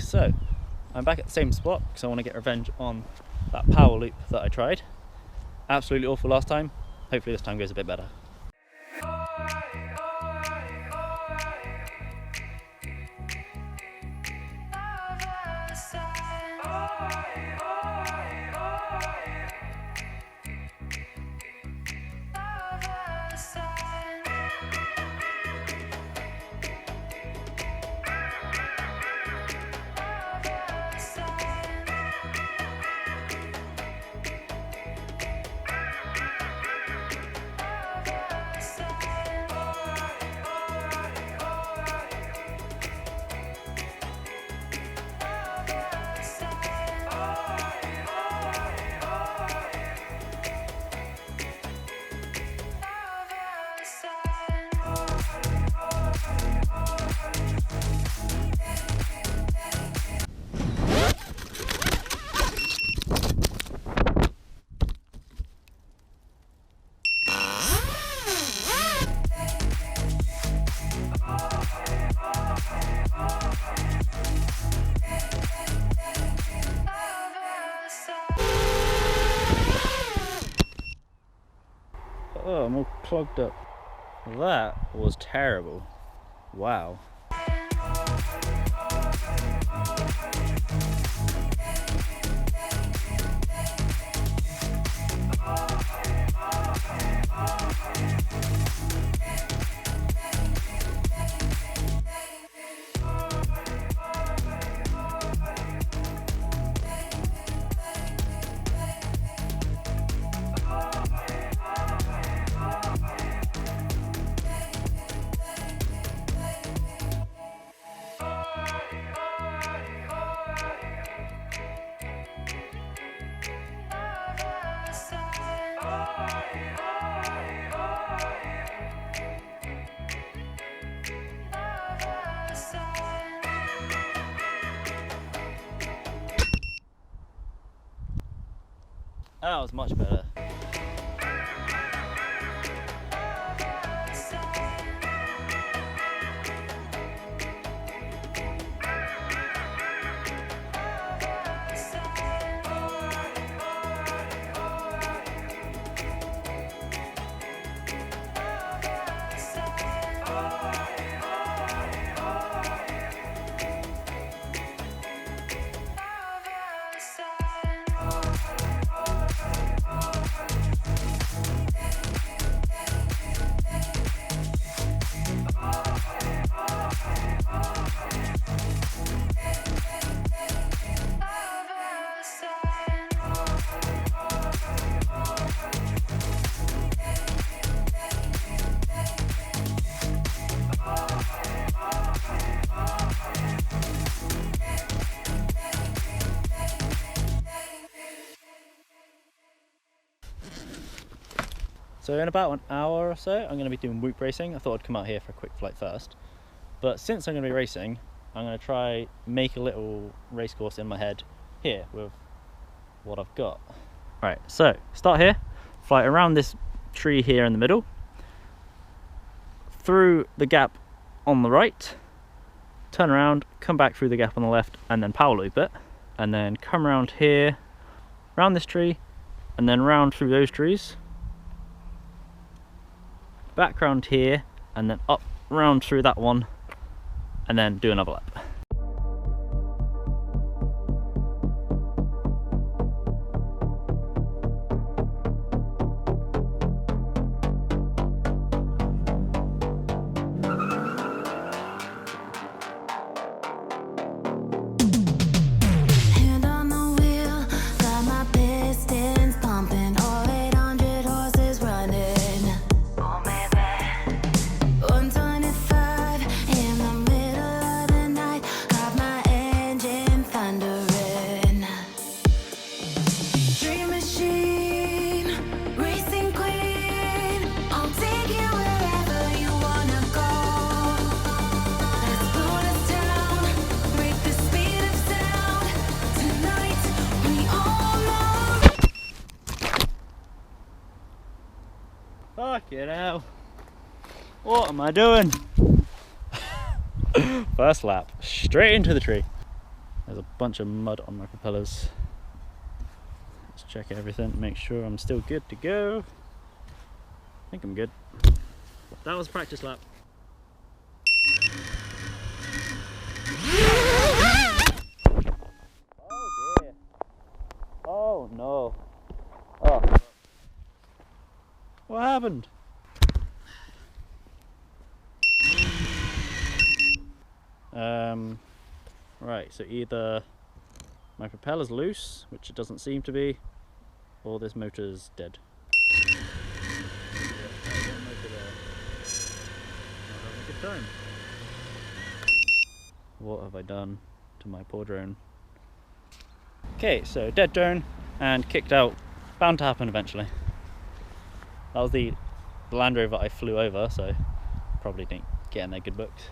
So I'm back at the same spot because I want to get revenge on that power loop that I tried. Absolutely awful last time. Hopefully this time goes a bit better. Oh, I'm all clogged up. That was terrible. Wow. That was much better. So in about an hour or so, I'm going to be doing whoop racing. I thought I'd come out here for a quick flight first. But since I'm going to be racing, I'm going to try make a little race course in my head here with what I've got. Right, so start here, fly around this tree here in the middle, through the gap on the right, turn around, come back through the gap on the left, and then power loop it. And then come around here, around this tree, and then round through those trees. Back round here, and then up round through that one, and then do another lap. Fucking hell. What am I doing? First lap, straight into the tree. There's a bunch of mud on my propellers. Let's check everything, make sure I'm still good to go. I think I'm good. That was a practice lap. Oh dear. Oh no. Oh. What happened? Right, so either my propeller's loose, which it doesn't seem to be, or this motor's dead. Time. What have I done to my poor drone? Okay, so dead drone and kicked out. Bound to happen eventually. That was the Land Rover I flew over, so probably didn't get in their good books.